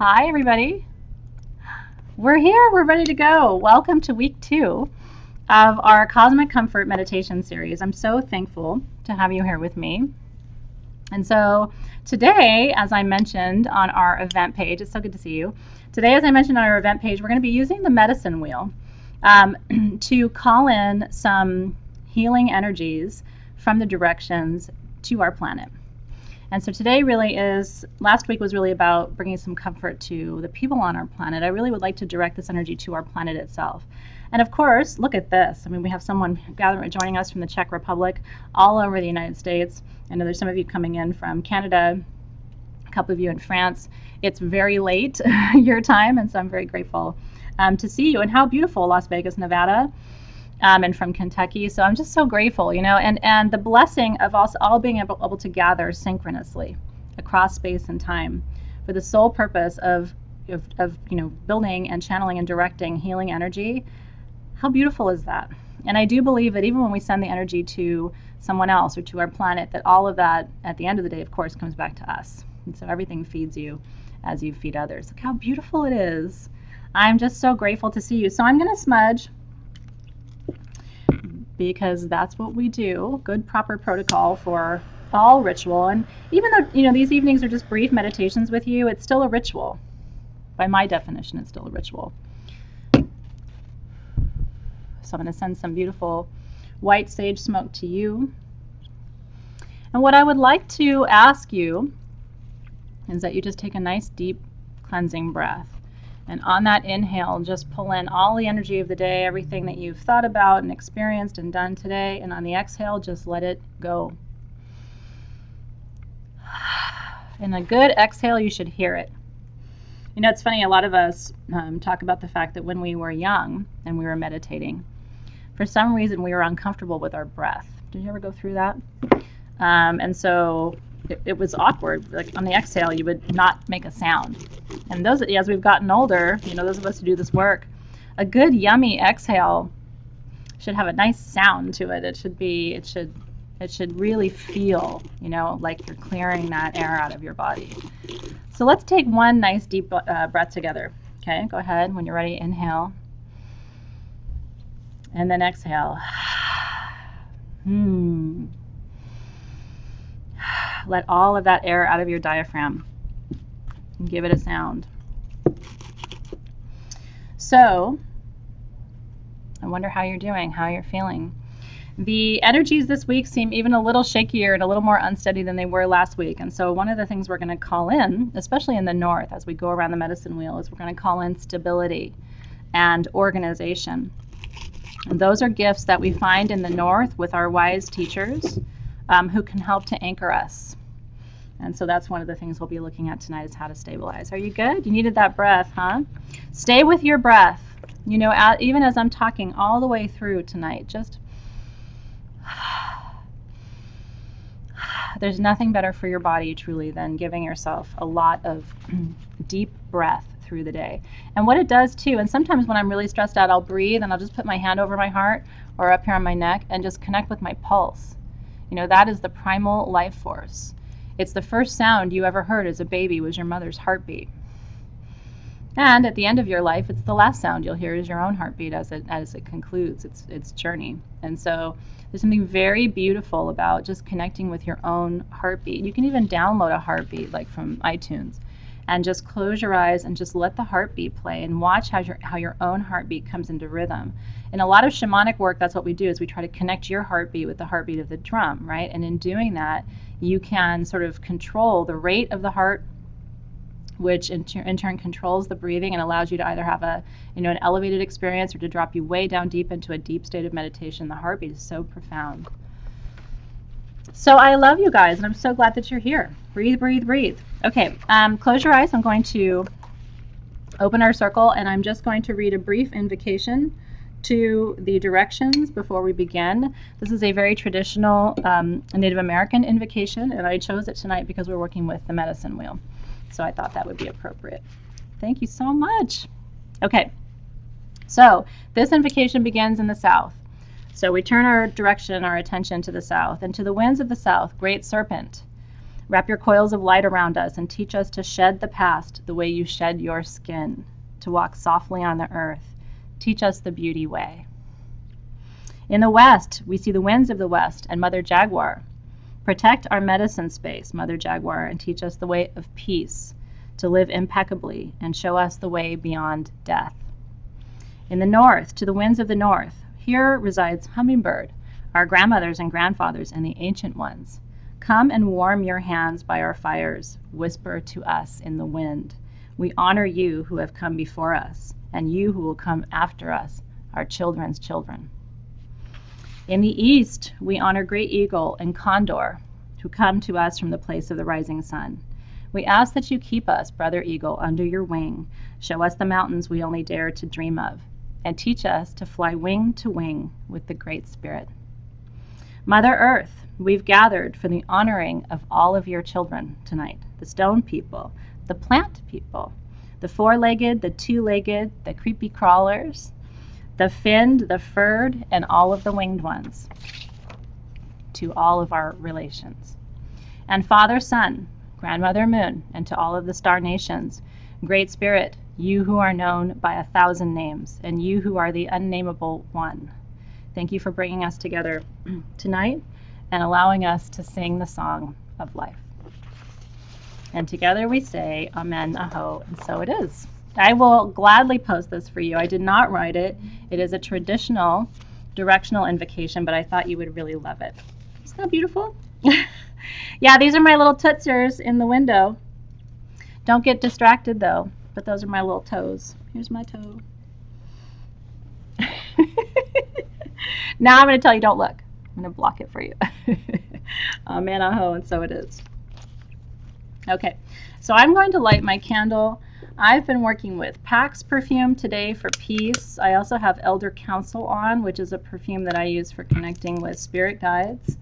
Hi, everybody. We're here. We're ready to go. Welcome to week 2 of our Cosmic Comfort Meditation series. I'm so thankful to have you here with me. And so today, as I mentioned on our event page, it's so good to see you. Today, as I mentioned on our event page, we're going to be using the medicine wheel to call in some healing energies from the directions to our planet. And so today really is, last week was really about bringing some comfort to the people on our planet. I really would like to direct this energy to our planet itself. And of course, look at this. I mean, we have someone joining us from the Czech Republic, all over the United States. I know there's some of you coming in from Canada, a couple of you in France. It's very late your time, and so I'm very grateful to see you. And how beautiful Las Vegas, Nevada. And from Kentucky. So I'm just so grateful, you know, and the blessing of us all being able to gather synchronously across space and time for the sole purpose of you know, building and channeling and directing healing energy. How beautiful is that? And I do believe that even when we send the energy to someone else or to our planet, that all of that at the end of the day, of course, comes back to us. And so everything feeds you as you feed others. Look how beautiful it is. I'm just so grateful to see you. So I'm going to smudge, because that's what we do. Good, proper protocol for all ritual. And even though, you know, these evenings are just brief meditations with you, it's still a ritual. By my definition, it's still a ritual. So I'm going to send some beautiful white sage smoke to you. And what I would like to ask you is that you just take a nice deep cleansing breath. And on that inhale, just pull in all the energy of the day, everything that you've thought about and experienced and done today. And on the exhale, just let it go. In a good exhale, you should hear it. You know, it's funny, a lot of us talk about the fact that when we were young and we were meditating, for some reason we were uncomfortable with our breath. Did you ever go through that? And so it was awkward. Like on the exhale, you would not make a sound. And those, as we've gotten older, you know, those of us who do this work, a good yummy exhale should have a nice sound to it. It should really feel, you know, like you're clearing that air out of your body. So let's take one nice deep breath together. Okay, go ahead. When you're ready, inhale. And then exhale. Let all of that air out of your diaphragm and give it a sound. So, I wonder how you're doing, how you're feeling. The energies this week seem even a little shakier and a little more unsteady than they were last week. And so one of the things we're going to call in, especially in the north as we go around the medicine wheel, is we're going to call in stability and organization. And those are gifts that we find in the north with our wise teachers who can help to anchor us. And so that's one of the things we'll be looking at tonight, is how to stabilize. Are you good? You needed that breath, huh? Stay with your breath. You know, even as I'm talking all the way through tonight, just there's nothing better for your body truly than giving yourself a lot of deep breath through the day. And what it does too, and sometimes when I'm really stressed out, I'll breathe and I'll just put my hand over my heart or up here on my neck and just connect with my pulse. You know, that is the primal life force. It's the first sound you ever heard as a baby was your mother's heartbeat. And at the end of your life, it's the last sound you'll hear is your own heartbeat as it concludes its journey. And so there's something very beautiful about just connecting with your own heartbeat. You can even download a heartbeat, like from iTunes, and just close your eyes and just let the heartbeat play and watch how your own heartbeat comes into rhythm. In a lot of shamanic work, that's what we do, is we try to connect your heartbeat with the heartbeat of the drum, right? And in doing that, you can sort of control the rate of the heart, which in turn controls the breathing and allows you to either have a, you know, an elevated experience or to drop you way down deep into a deep state of meditation. The heartbeat is so profound. So I love you guys, and I'm so glad that you're here. Breathe, breathe, breathe. Okay, close your eyes. I'm going to open our circle, and I'm just going to read a brief invocation to the directions before we begin. This is a very traditional Native American invocation, and I chose it tonight because we're working with the medicine wheel. So I thought that would be appropriate. Thank you so much. Okay, so this invocation begins in the south. So we turn our direction, our attention to the south. And to the winds of the south, great serpent, Wrap your coils of light around us and teach us to shed the past the way you shed your skin, to walk softly on the earth. Teach us the beauty way. In the west, we see the winds of the west and Mother Jaguar. Protect our medicine space, Mother Jaguar, and teach us the way of peace, to live impeccably and show us the way beyond death. In the north, to the winds of the north, here resides Hummingbird, our grandmothers and grandfathers and the ancient ones. Come and warm your hands by our fires. Whisper to us in the wind. We honor you who have come before us, and you who will come after us, our children's children. In the east, we honor Great Eagle and Condor, who come to us from the place of the rising sun. We ask that you keep us, Brother Eagle, under your wing. Show us the mountains we only dare to dream of, and teach us to fly wing to wing with the Great Spirit. Mother Earth, we've gathered for the honoring of all of your children tonight, the stone people, the plant people, the four-legged, the two-legged, the creepy crawlers, the finned, the furred, and all of the winged ones, to all of our relations. And Father, Son, Grandmother Moon, and to all of the star nations, Great Spirit, you who are known by 1,000 names, and you who are the unnameable one. Thank you for bringing us together tonight and allowing us to sing the song of life. And together we say, Amen, Aho, and so it is. I will gladly post this for you. I did not write it. It is a traditional directional invocation, but I thought you would really love it. Isn't that beautiful? Yeah, these are my little tootsers in the window. Don't get distracted though, but those are my little toes. Here's my toe. Now I'm going to tell you don't look. I'm going to block it for you. Amen, Aho, and so it is. Okay, so I'm going to light my candle. I've been working with Pax perfume today for peace. I also have Elder Council on, which is a perfume that I use for connecting with spirit guides.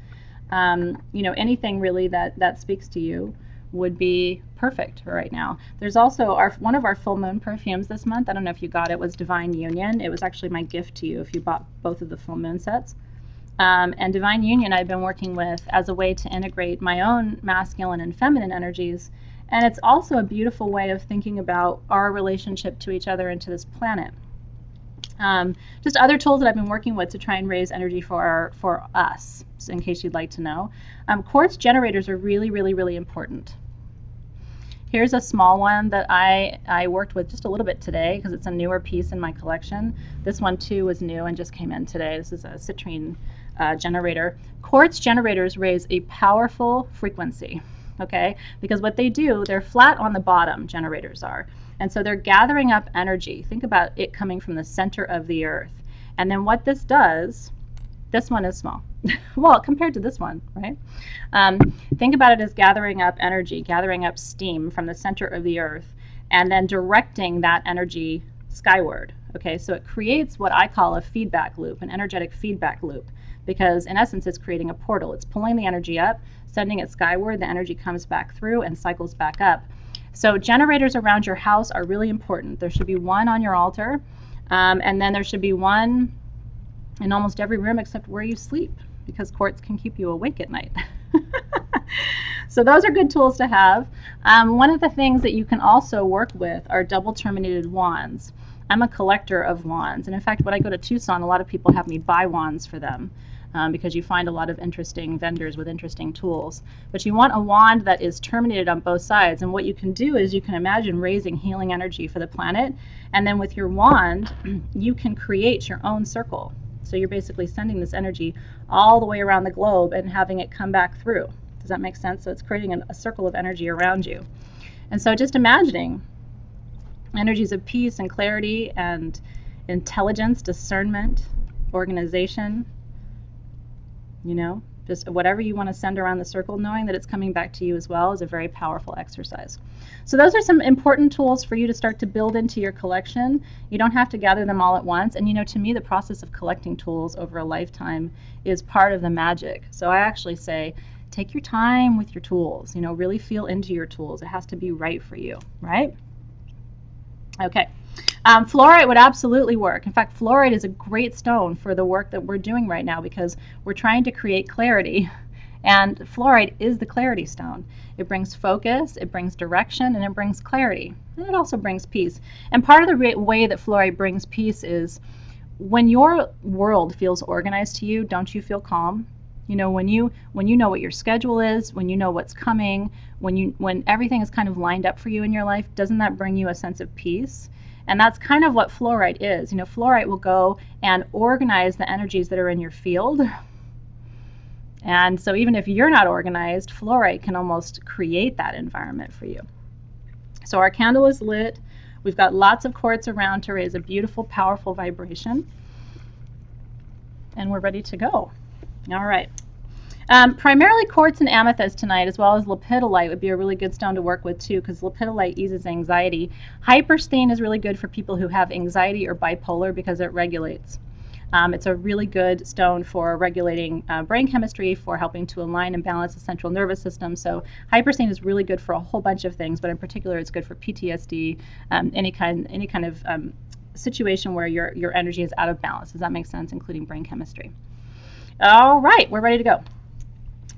You know, anything really that speaks to you would be perfect for right now. There's also one of our full moon perfumes this month. I don't know if you got it, was Divine Union. It was actually my gift to you if you bought both of the full moon sets. And Divine Union I've been working with as a way to integrate my own masculine and feminine energies. And it's also a beautiful way of thinking about our relationship to each other and to this planet. Just other tools that I've been working with to try and raise energy for us, so in case you'd like to know. Quartz generators are really, really, really important. Here's a small one that I worked with just a little bit today because it's a newer piece in my collection. This one too was new and just came in today. This is a citrine generator. Quartz generators raise a powerful frequency, okay? Because what they do, they're flat on the bottom, generators are. And so they're gathering up energy. Think about it coming from the center of the earth. And then what this does, this one is small. Well, compared to this one, right? Think about it as gathering up energy, gathering up steam from the center of the earth, and then directing that energy skyward. Okay, so it creates what I call a feedback loop, an energetic feedback loop, because in essence it's creating a portal. It's pulling the energy up, sending it skyward, the energy comes back through and cycles back up. So generators around your house are really important. There should be one on your altar, and then there should be one in almost every room except where you sleep, because quartz can keep you awake at night. So those are good tools to have. One of the things that you can also work with are double terminated wands. I'm a collector of wands, and in fact when I go to Tucson, a lot of people have me buy wands for them. Because you find a lot of interesting vendors with interesting tools. But you want a wand that is terminated on both sides, and what you can do is you can imagine raising healing energy for the planet, and then with your wand you can create your own circle. So you're basically sending this energy all the way around the globe and having it come back through. Does that make sense? So it's creating a circle of energy around you. And so just imagining energies of peace and clarity and intelligence, discernment, organization, you know, just whatever you want to send around the circle, knowing that it's coming back to you as well is a very powerful exercise. So those are some important tools for you to start to build into your collection. You don't have to gather them all at once. And you know, to me, the process of collecting tools over a lifetime is part of the magic. So I actually say, take your time with your tools, you know, really feel into your tools. It has to be right for you, right? Okay. Fluorite would absolutely work. In fact, fluorite is a great stone for the work that we're doing right now because we're trying to create clarity And fluorite is the clarity stone. It brings focus, it brings direction, and it brings clarity. And it also brings peace. And part of the way that fluorite brings peace is when your world feels organized to you, don't you feel calm? You know, when you know what your schedule is, when you know what's coming, when everything is kind of lined up for you in your life, doesn't that bring you a sense of peace? And that's kind of what fluorite is. You know, fluorite will go and organize the energies that are in your field. And so even if you're not organized, fluorite can almost create that environment for you. So our candle is lit. We've got lots of quartz around to raise a beautiful, powerful vibration. And we're ready to go. All right. Primarily quartz and amethyst tonight, as well as lepidolite would be a really good stone to work with too, because lepidolite eases anxiety. Hyperstein is really good for people who have anxiety or bipolar because it regulates. It's a really good stone for regulating brain chemistry, for helping to align and balance the central nervous system. So hyperstein is really good for a whole bunch of things, but in particular it's good for PTSD, any kind of situation where your energy is out of balance. Does that make sense? Including brain chemistry. All right, we're ready to go.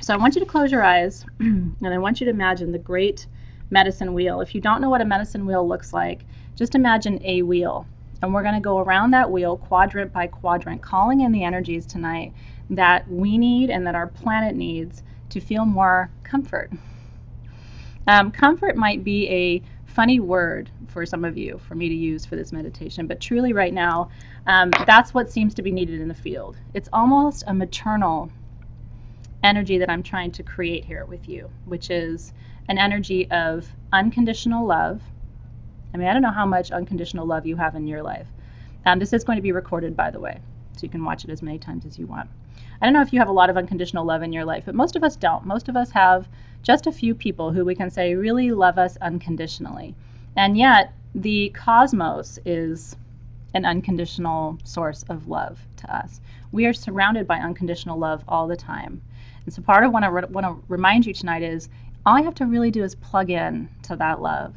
So I want you to close your eyes, and I want you to imagine the great medicine wheel. If you don't know what a medicine wheel looks like, just imagine a wheel. And we're going to go around that wheel quadrant by quadrant, calling in the energies tonight that we need and that our planet needs to feel more comfort. Comfort might be a funny word for some of you, for me to use for this meditation, but truly right now, that's what seems to be needed in the field. It's almost a maternal energy that I'm trying to create here with you, which is an energy of unconditional love. I mean, I don't know how much unconditional love you have in your life. This is going to be recorded, by the way, so you can watch it as many times as you want. I don't know if you have a lot of unconditional love in your life, but most of us don't. Most of us have just a few people who we can say really love us unconditionally. And yet, the cosmos is an unconditional source of love to us. We are surrounded by unconditional love all the time. And so part of what I want to remind you tonight is all I have to really do is plug in to that love.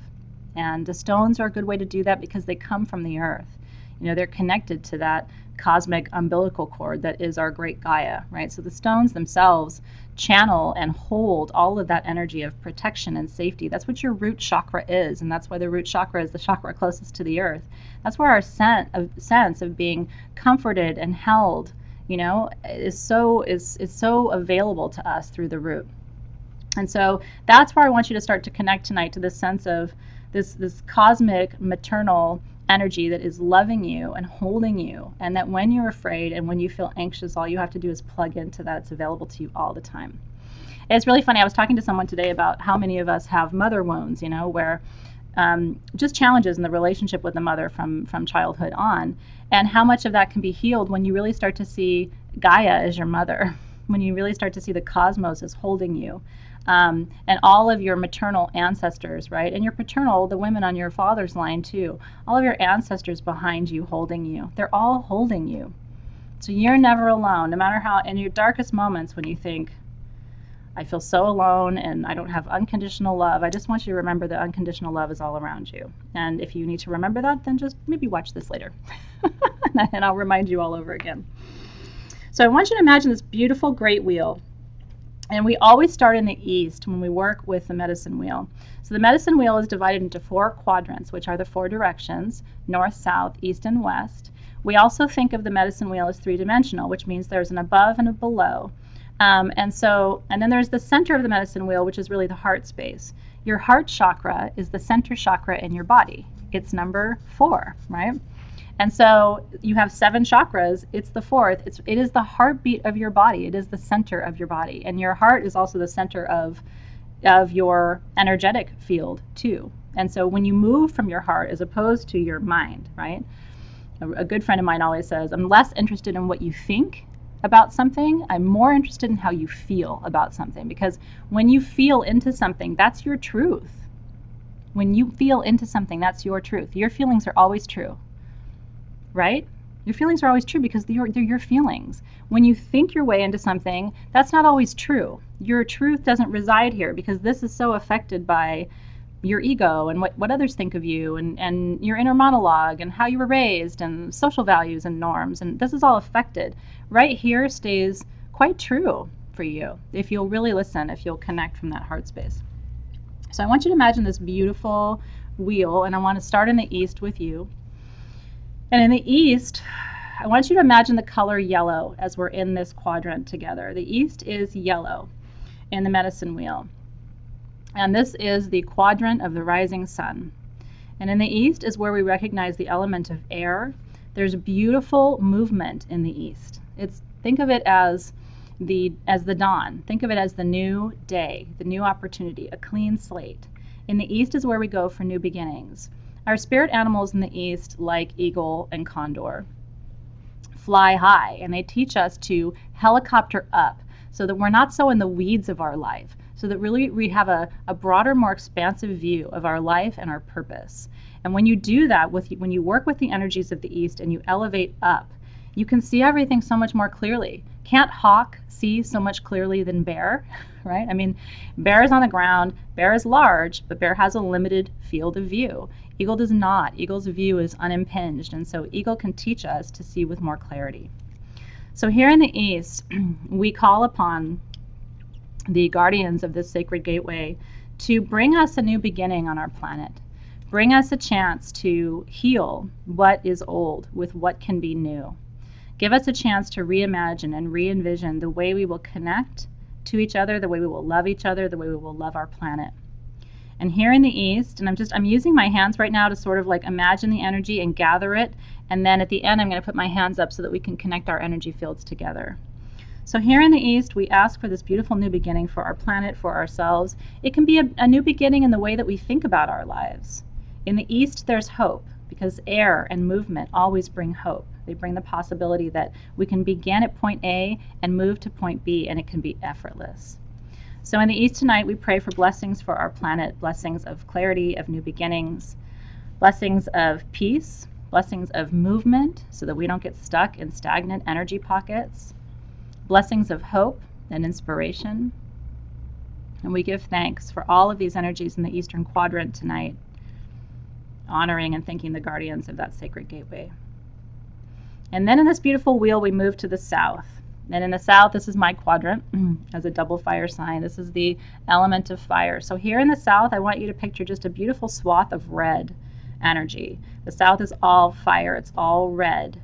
And the stones are a good way to do that because they come from the earth. You know, they're connected to that cosmic umbilical cord that is our great Gaia, right? So the stones themselves channel and hold all of that energy of protection and safety. That's what your root chakra is, and that's why the root chakra is the chakra closest to the earth. That's where our sense of being comforted and held, you know, is so available to us through the root. And so that's where I want you to start to connect tonight to this sense of this cosmic maternal energy that is loving you and holding you, and that when you're afraid and when you feel anxious, all you have to do is plug into that. It's available to you all the time. And it's really funny. I was talking to someone today about how many of us have mother wounds, you know, where just challenges in the relationship with the mother from childhood on, and how much of that can be healed when you really start to see Gaia as your mother, when you really start to see the cosmos as holding you. And all of your maternal ancestors, right? And your paternal, the women on your father's line too. All of your ancestors behind you holding you. They're all holding you. So you're never alone, no matter how, in your darkest moments when you think, I feel so alone and I don't have unconditional love. I just want you to remember that unconditional love is all around you. And if you need to remember that, then just maybe watch this later. And I'll remind you all over again. So I want you to imagine this beautiful great wheel. And we always start in the east when we work with the medicine wheel. So the medicine wheel is divided into 4 quadrants, which are the 4 directions, north, south, east, and west. We also think of the medicine wheel as 3-dimensional, which means there's an above and a below. And then there's the center of the medicine wheel, which is really the heart space. Your heart chakra is the center chakra in your body. It's number 4, right? And so you have 7 chakras. It's the 4th. It is the heartbeat of your body. It is the center of your body. And your heart is also the center of your energetic field too. And so when you move from your heart as opposed to your mind, right? A good friend of mine always says, I'm less interested in what you think about something. I'm more interested in how you feel about something. Because when you feel into something, that's your truth. When you feel into something, that's your truth. Your feelings are always true. Right? Your feelings are always true because they're your feelings. When you think your way into something, that's not always true. Your truth doesn't reside here because this is so affected by your ego and what others think of you and your inner monologue and how you were raised and social values and norms. And this is all affected. Right here stays quite true. for you if you'll really listen, if you'll connect from that heart space. So I want you to imagine this beautiful wheel, and I want to start in the east with you. And in the east, I want you to imagine the color yellow as we're in this quadrant together. The east is yellow in the medicine wheel. And this is the quadrant of the rising sun. And in the east is where we recognize the element of air. There's beautiful movement in the east. Think of it as the dawn. Think of it as the new day, the new opportunity, a clean slate. In the east is where we go for new beginnings. Our spirit animals in the east, like eagle and condor, fly high, and they teach us to helicopter up so that we're not so in the weeds of our life, so that really we have a broader, more expansive view of our life and our purpose. And when you do that, when you work with the energies of the east and you elevate up, you can see everything so much more clearly. Can't hawk see so much clearly than bear, right? I mean, bear is on the ground, bear is large, but bear has a limited field of view. Eagle does not. Eagle's view is unimpinged, and so eagle can teach us to see with more clarity. So here in the east, we call upon the guardians of this sacred gateway to bring us a new beginning on our planet. Bring us a chance to heal what is old with what can be new. Give us a chance to reimagine and re-envision the way we will connect to each other, the way we will love each other, the way we will love our planet. And here in the east, and I'm using my hands right now to sort of like imagine the energy and gather it, and then at the end I'm going to put my hands up so that we can connect our energy fields together. So here in the east, we ask for this beautiful new beginning for our planet, for ourselves. It can be a new beginning in the way that we think about our lives. In the east, there's hope, because air and movement always bring hope. They bring the possibility that we can begin at point A and move to point B, and it can be effortless. So in the east tonight, we pray for blessings for our planet, blessings of clarity, of new beginnings, blessings of peace, blessings of movement so that we don't get stuck in stagnant energy pockets, blessings of hope and inspiration. And we give thanks for all of these energies in the eastern quadrant tonight, honoring and thanking the guardians of that sacred gateway. And then in this beautiful wheel, we move to the south. And in the south, this is my quadrant as a double fire sign. This is the element of fire. So here in the south, I want you to picture just a beautiful swath of red energy. The south is all fire. It's all red.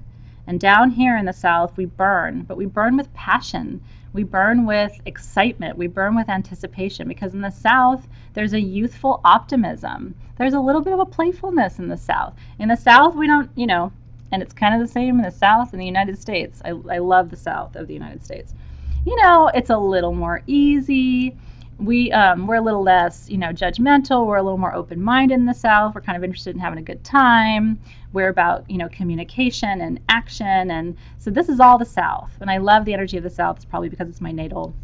And down here in the south, we burn, but we burn with passion. We burn with excitement. We burn with anticipation, because in the south, there's a youthful optimism. There's a little bit of a playfulness in the south. In the south, we don't, and it's kind of the same in the South in the United States. I love the South of the United States. It's a little more easy. We're a little less, judgmental. We're a little more open-minded in the South. We're kind of interested in having a good time. We're about, communication and action. And so this is all the South. And I love the energy of the South. It's probably because it's my natal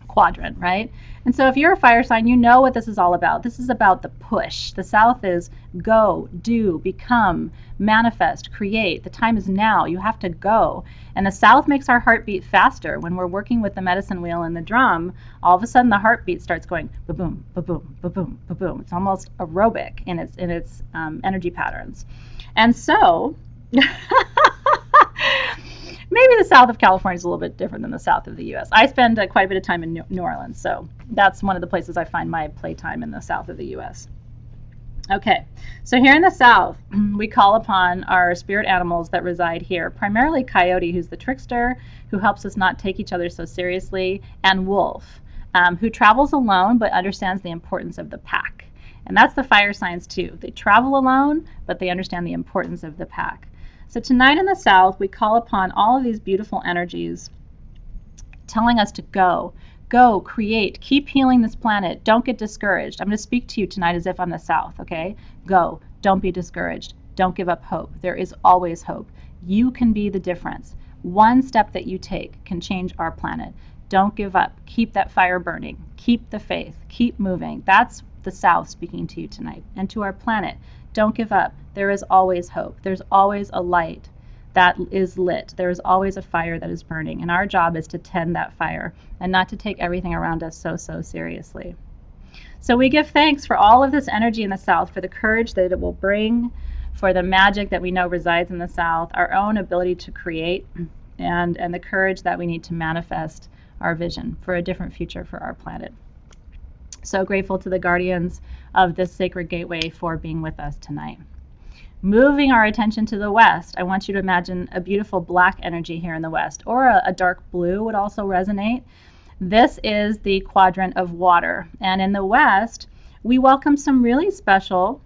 quadrant, right? And so if you're a fire sign, you know what this is all about. This is about the push. The South is go, do, become, manifest, create. The time is now. You have to go. And the South makes our heartbeat faster. When we're working with the medicine wheel and the drum, all of a sudden the heartbeat starts going ba-boom, ba-boom, ba-boom, ba-boom. It's almost aerobic in its energy patterns. And so maybe the south of California is a little bit different than the south of the U.S. I spend quite a bit of time in New Orleans, so that's one of the places I find my playtime, in the south of the U.S. Okay, so here in the south, we call upon our spirit animals that reside here, primarily Coyote, who's the trickster, who helps us not take each other so seriously, and Wolf, who travels alone but understands the importance of the pack. And that's the fire signs too. They travel alone, but they understand the importance of the pack. So tonight in the south, we call upon all of these beautiful energies telling us to go, create, keep healing this planet. Don't get discouraged. I'm going to speak to you tonight as if I'm the south, okay? Go. Don't be discouraged. Don't give up hope. There is always hope. You can be the difference. One step that you take can change our planet. Don't give up. Keep that fire burning. Keep the faith. Keep moving. That's the south speaking to you tonight. And to our planet, don't give up. There is always hope. There's always a light that is lit. There is always a fire that is burning. And our job is to tend that fire and not to take everything around us so seriously. So we give thanks for all of this energy in the south, for the courage that it will bring, for the magic that we know resides in the south, our own ability to create, and the courage that we need to manifest our vision for a different future for our planet. So grateful to the guardians of this sacred gateway for being with us tonight. Moving our attention to the west, I want you to imagine a beautiful black energy here in the west, or a dark blue would also resonate. This is the quadrant of water, and in the west, we welcome some really special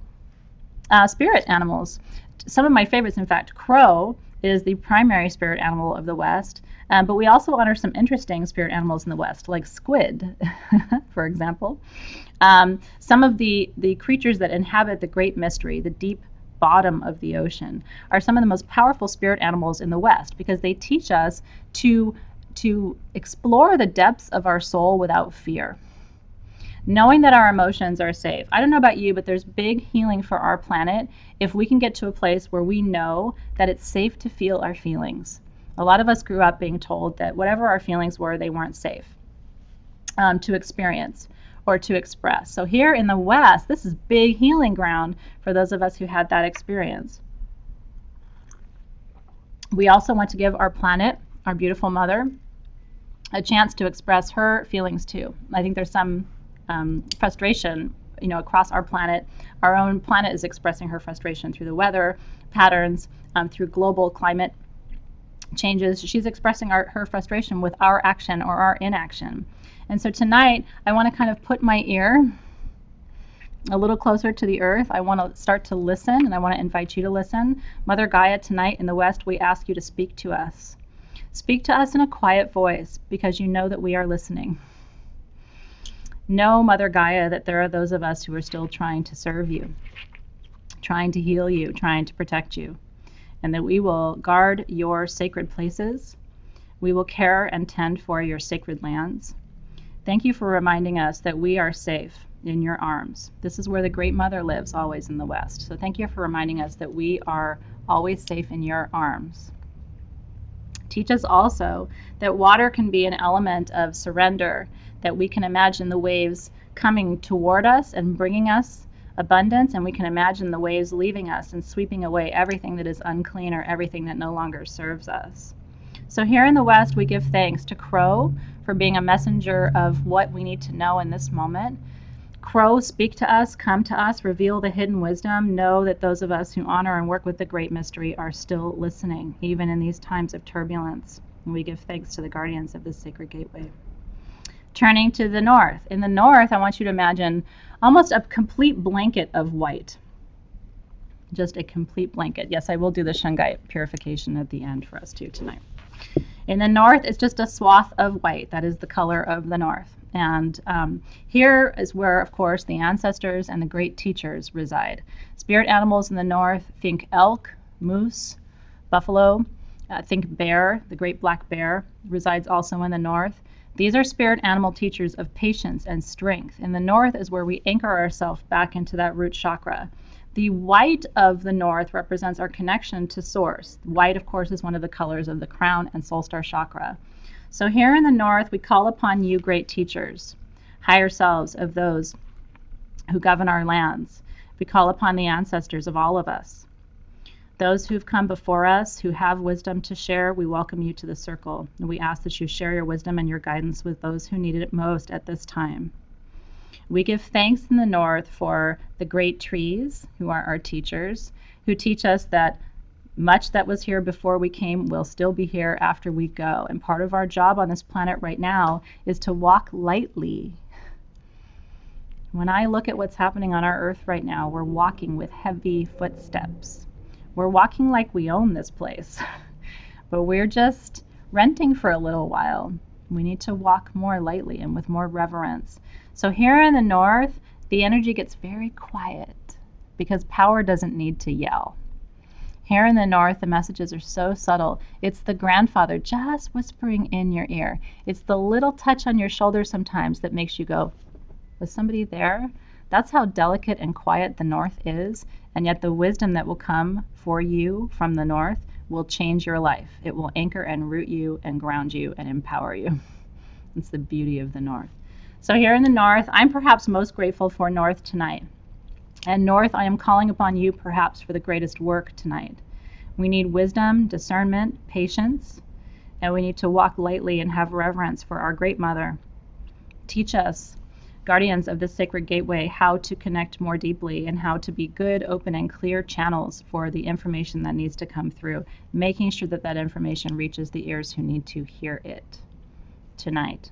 spirit animals. Some of my favorites, in fact, crow is the primary spirit animal of the west, but we also honor some interesting spirit animals in the west, like squid, for example. Some of the creatures that inhabit the great mystery, the deep bottom of the ocean, are some of the most powerful spirit animals in the west, because they teach us to explore the depths of our soul without fear, knowing that our emotions are safe. I don't know about you, but there's big healing for our planet if we can get to a place where we know that it's safe to feel our feelings. A lot of us grew up being told that whatever our feelings were, they weren't safe to experience or to express. So here in the West, this is big healing ground for those of us who had that experience. We also want to give our planet, our beautiful mother, a chance to express her feelings too. I think there's some frustration, across our planet. Our own planet is expressing her frustration through the weather patterns, through global climate changes. She's expressing her frustration with our action or our inaction. And so tonight, I want to kind of put my ear a little closer to the earth. I want to start to listen, and I want to invite you to listen. Mother Gaia, tonight in the West, we ask you to speak to us. Speak to us in a quiet voice, because you know that we are listening. Know, Mother Gaia, that there are those of us who are still trying to serve you, trying to heal you, trying to protect you, and that we will guard your sacred places. We will care and tend for your sacred lands. Thank you for reminding us that we are safe in your arms. This is where the Great Mother lives, always in the West. So thank you for reminding us that we are always safe in your arms. Teach us also that water can be an element of surrender, that we can imagine the waves coming toward us and bringing us abundance, and we can imagine the waves leaving us and sweeping away everything that is unclean or everything that no longer serves us. So here in the West, we give thanks to Crow for being a messenger of what we need to know in this moment. Crow, speak to us, come to us, reveal the hidden wisdom. Know that those of us who honor and work with the great mystery are still listening, even in these times of turbulence. And we give thanks to the guardians of this sacred gateway. Turning to the north. In the north, I want you to imagine almost a complete blanket of white. Just a complete blanket. Yes, I will do the Shungite purification at the end for us too tonight. In the north, it's just a swath of white. That is the color of the north. And here is where, of course, the ancestors and the great teachers reside. Spirit animals in the north, think elk, moose, buffalo. Think bear, the great black bear, resides also in the north. These are spirit animal teachers of patience and strength. In the north is where we anchor ourselves back into that root chakra. The white of the north represents our connection to source. White, of course, is one of the colors of the crown and soul star chakra. So here in the north, we call upon you, great teachers, higher selves of those who govern our lands. We call upon the ancestors of all of us. Those who've come before us, who have wisdom to share, we welcome you to the circle. And we ask that you share your wisdom and your guidance with those who need it most at this time. We give thanks in the north for the great trees, who are our teachers, who teach us that much that was here before we came will still be here after we go. And part of our job on this planet right now is to walk lightly. When I look at what's happening on our earth right now, we're walking with heavy footsteps. We're walking like we own this place, but we're just renting for a little while. We need to walk more lightly and with more reverence. So here in the north, the energy gets very quiet because power doesn't need to yell. Here in the north, the messages are so subtle. It's the grandfather just whispering in your ear. It's the little touch on your shoulder sometimes that makes you go, was somebody there? That's how delicate and quiet the north is, and yet the wisdom that will come for you from the north will change your life. It will anchor and root you and ground you and empower you. It's the beauty of the north. So here in the north, I'm perhaps most grateful for north tonight. And north, I am calling upon you perhaps for the greatest work tonight. We need wisdom, discernment, patience, And we need to walk lightly and have reverence for our Great Mother. Teach us, guardians of this sacred gateway, how to connect more deeply and how to be good, open, and clear channels for the information that needs to come through, making sure that that information reaches the ears who need to hear it tonight.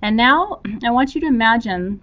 And now I want you to imagine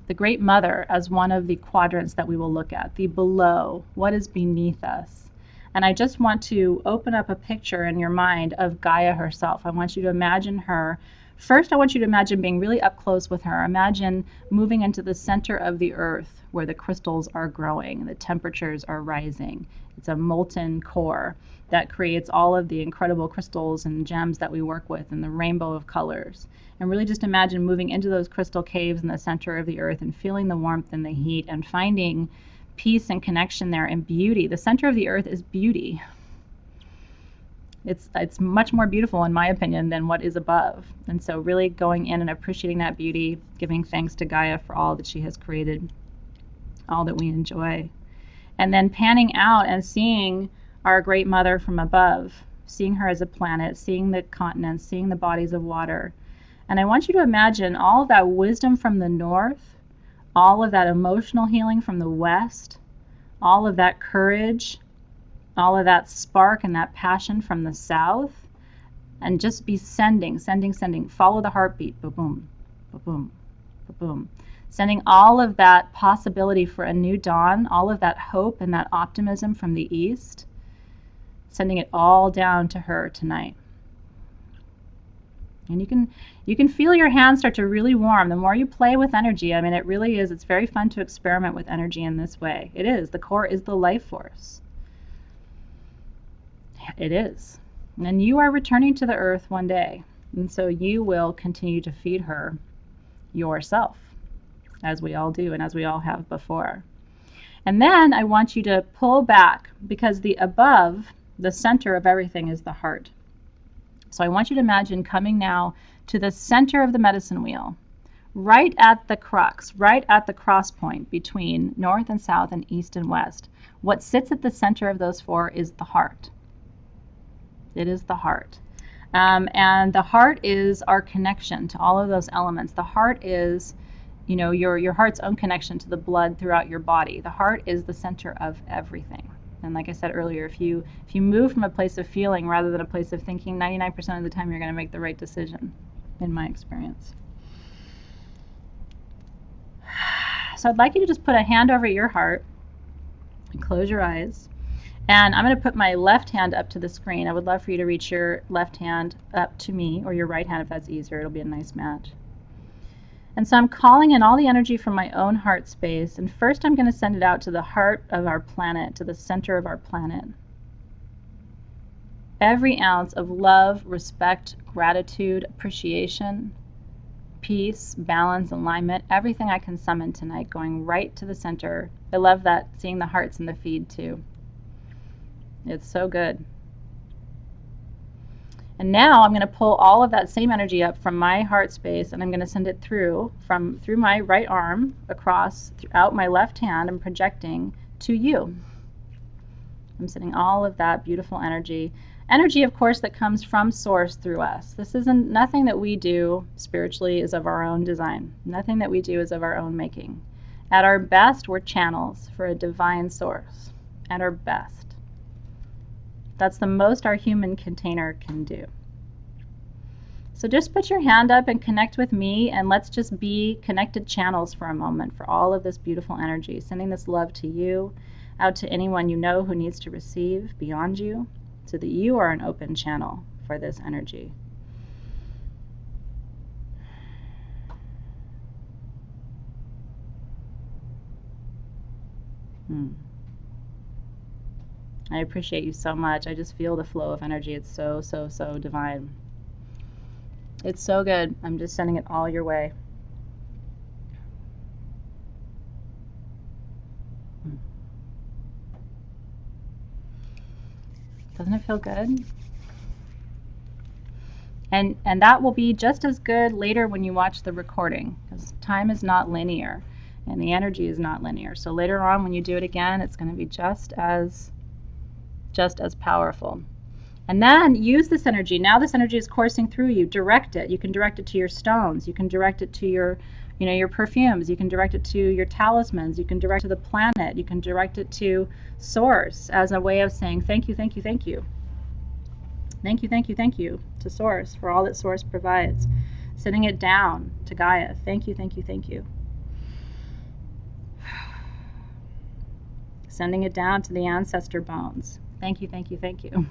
the Great Mother as one of the quadrants that we will look at, the below, what is beneath us. And I just want to open up a picture in your mind of Gaia herself. I want you to imagine her. First, I want you to imagine being really up close with her. Imagine moving into the center of the earth where the crystals are growing, the temperatures are rising. It's a molten core that creates all of the incredible crystals and gems that we work with and the rainbow of colors. And really just imagine moving into those crystal caves in the center of the earth and feeling the warmth and the heat and finding peace and connection there and beauty. The center of the earth is beauty. It's much more beautiful, in my opinion, than what is above. And so really going in and appreciating that beauty, giving thanks to Gaia for all that she has created, all that we enjoy. And then panning out and seeing our Great Mother from above, seeing her as a planet, seeing the continents, seeing the bodies of water. And I want you to imagine all of that wisdom from the north, all of that emotional healing from the west, all of that courage, all of that spark and that passion from the south, and just be sending. Follow the heartbeat. Ba-boom, ba-boom, ba-boom. Sending all of that possibility for a new dawn, all of that hope and that optimism from the east, sending it all down to her tonight. And you can feel your hands start to really warm. The more you play with energy, I mean, it really is. It's very fun to experiment with energy in this way. It is. The core is the life force. It is. And you are returning to the earth one day. And so you will continue to feed her yourself, as we all do and as we all have before. And then I want you to pull back, because the above, the center of everything, is the heart. So I want you to imagine coming now to the center of the medicine wheel, right at the crux, right at the cross point between north and south and east and west. What sits at the center of those four is the heart. It is the heart. And the heart is our connection to all of those elements. The heart is, you know, your heart's own connection to the blood throughout your body. The heart is the center of everything. And like I said earlier, if you move from a place of feeling rather than a place of thinking, 99% of the time you're going to make the right decision, in my experience. So I'd like you to just put a hand over your heart and close your eyes. And I'm going to put my left hand up to the screen. I would love for you to reach your left hand up to me, or your right hand if that's easier. It'll be a nice match. And so I'm calling in all the energy from my own heart space. And first I'm going to send it out to the heart of our planet, to the center of our planet. Every ounce of love, respect, gratitude, appreciation, peace, balance, alignment, everything I can summon tonight going right to the center. I love that, seeing the hearts in the feed too. It's so good. And now I'm going to pull all of that same energy up from my heart space, and I'm going to send it through my right arm, across, out my left hand, and projecting to you. I'm sending all of that beautiful energy. Energy, of course, that comes from Source through us. This isn't, nothing that we do spiritually is of our own design. Nothing that we do is of our own making. At our best, we're channels for a divine source. At our best. That's the most our human container can do. So just put your hand up and connect with me, and let's just be connected channels for a moment for all of this beautiful energy, sending this love to you, out to anyone you know who needs to receive beyond you, so that you are an open channel for this energy. I appreciate you so much. I just feel the flow of energy. It's so, so, so divine. It's so good. I'm just sending it all your way. Doesn't it feel good? And that will be just as good later when you watch the recording, because time is not linear and the energy is not linear. So later on when you do it again, it's going to be just as powerful. And then use this energy. Now this energy is coursing through you. Direct it. You can direct it to your stones. You can direct it to your, your perfumes. You can direct it to your talismans. You can direct it to the planet. You can direct it to Source as a way of saying thank you, thank you, thank you. Thank you, thank you, thank you to Source for all that Source provides. Sending it down to Gaia. Thank you, thank you, thank you. Sending it down to the ancestor bones. Thank you, thank you, thank you.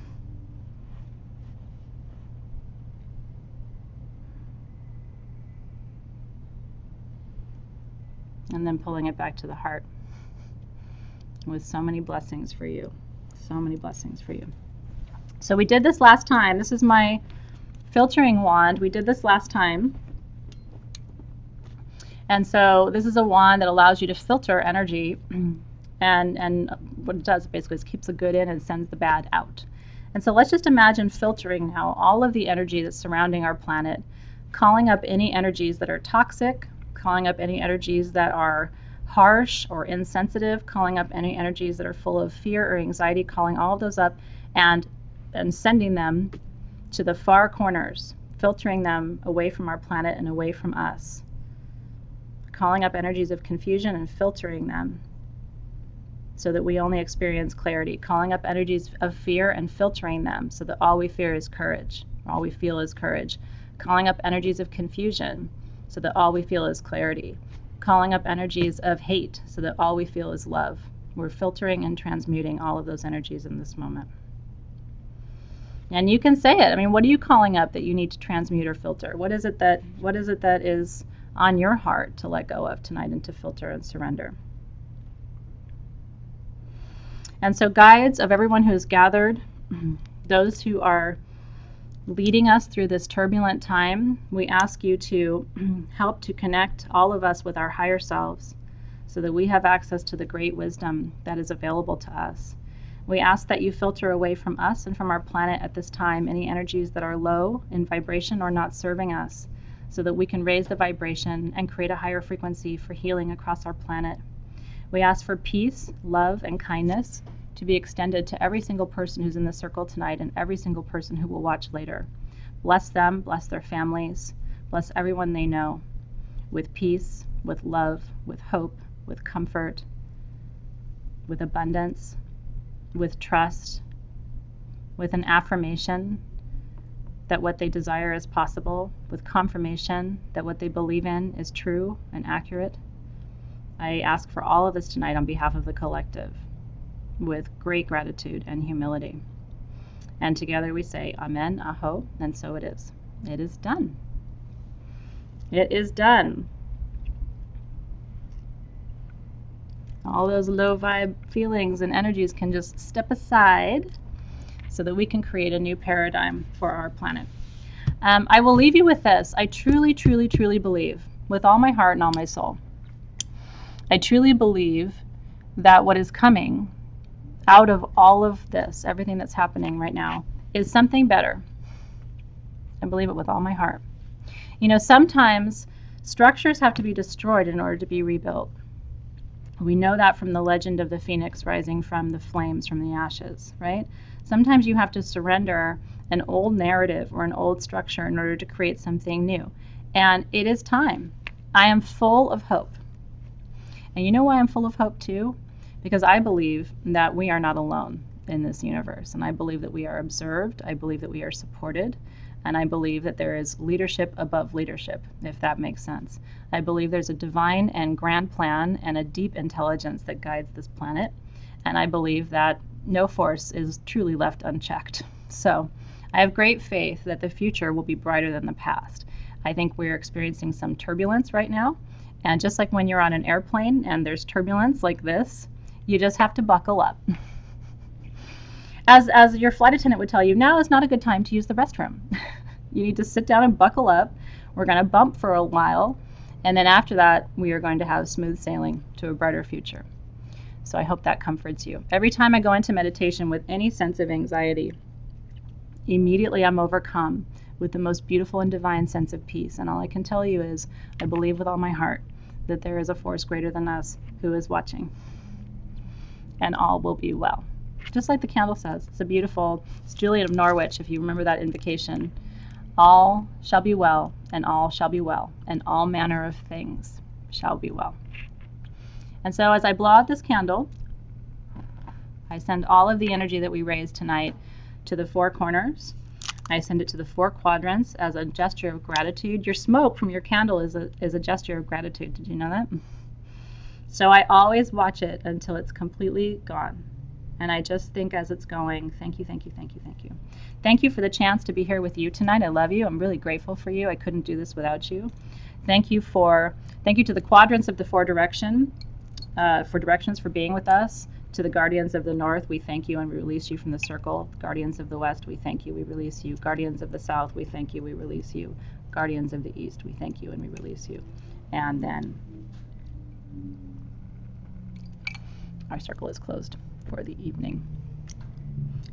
And then pulling it back to the heart with so many blessings for you. So many blessings for you. So we did this last time. This is my filtering wand. We did this last time. And so this is a wand that allows you to filter energy. And what it does basically is keeps the good in and sends the bad out. And so let's just imagine filtering now all of the energy that's surrounding our planet, calling up any energies that are toxic, calling up any energies that are harsh or insensitive, calling up any energies that are full of fear or anxiety, calling all of those up and sending them to the far corners, filtering them away from our planet and away from us. Calling up energies of confusion and filtering them so that we only experience clarity. Calling up energies of fear and filtering them so that all we fear is courage, all we feel is courage. Calling up energies of confusion so that all we feel is clarity. Calling up energies of hate so that all we feel is love. We're filtering and transmuting all of those energies in this moment. And you can say it. I mean, what are you calling up that you need to transmute or filter? What is it that is on your heart to let go of tonight and to filter and surrender? And so guides of everyone who is gathered, those who are leading us through this turbulent time, we ask you to help to connect all of us with our higher selves so that we have access to the great wisdom that is available to us. We ask that you filter away from us and from our planet at this time any energies that are low in vibration or not serving us so that we can raise the vibration and create a higher frequency for healing across our planet. We ask for peace, love, and kindness to be extended to every single person who's in the circle tonight and every single person who will watch later. Bless them, bless their families, bless everyone they know with peace, with love, with hope, with comfort, with abundance, with trust, with an affirmation that what they desire is possible, with confirmation that what they believe in is true and accurate. I ask for all of this tonight on behalf of the collective with great gratitude and humility. And together we say, Amen, Aho, and so it is. It is done. It is done. All those low vibe feelings and energies can just step aside so that we can create a new paradigm for our planet. I will leave you with this. I truly, truly, truly believe, with all my heart and all my soul, I truly believe that what is coming out of all of this, everything that's happening right now, is something better. I believe it with all my heart. You know, sometimes structures have to be destroyed in order to be rebuilt. We know that from the legend of the phoenix rising from the flames, from the ashes, right? Sometimes you have to surrender an old narrative or an old structure in order to create something new. And it is time. I am full of hope. And you know why I'm full of hope too? Because I believe that we are not alone in this universe. And I believe that we are observed. I believe that we are supported. And I believe that there is leadership above leadership, if that makes sense. I believe there's a divine and grand plan and a deep intelligence that guides this planet. And I believe that no force is truly left unchecked. So I have great faith that the future will be brighter than the past. I think we're experiencing some turbulence right now. And just like when you're on an airplane and there's turbulence like this, you just have to buckle up. As your flight attendant would tell you, now is not a good time to use the restroom. You need to sit down and buckle up. We're going to bump for a while. And then after that, we are going to have smooth sailing to a brighter future. So I hope that comforts you. Every time I go into meditation with any sense of anxiety, immediately I'm overcome with the most beautiful and divine sense of peace. And all I can tell you is, I believe with all my heart that there is a force greater than us who is watching. And all will be well. just like the candle says. It's a beautiful, it's Julian of Norwich, if you remember that invocation. All shall be well, and all shall be well, and all manner of things shall be well. And so as I blow out this candle, I send all of the energy that we raised tonight to the four corners. I send it to the four quadrants as a gesture of gratitude. Your smoke from your candle is a gesture of gratitude. Did you know that? So I always watch it until it's completely gone. And I just think as it's going, thank you, thank you, thank you, thank you. Thank you for the chance to be here with you tonight. I love you. I'm really grateful for you. I couldn't do this without you. Thank you to the quadrants of the four directions for being with us. To the guardians of the north, we thank you and we release you from the circle. Guardians of the west, we thank you, we release you. Guardians of the south, we thank you, we release you. Guardians of the east, we thank you and we release you. And then our circle is closed for the evening.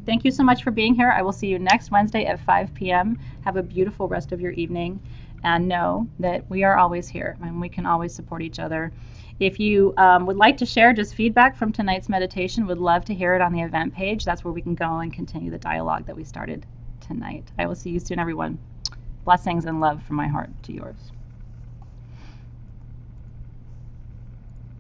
Thank you so much for being here. I will see you next Wednesday at 5 p.m. Have a beautiful rest of your evening, and know that we are always here and we can always support each other. If you would like to share just feedback from tonight's meditation, would love to hear it on the event page. That's where we can go and continue the dialogue that we started tonight. I will see you soon, everyone. Blessings and love from my heart to yours.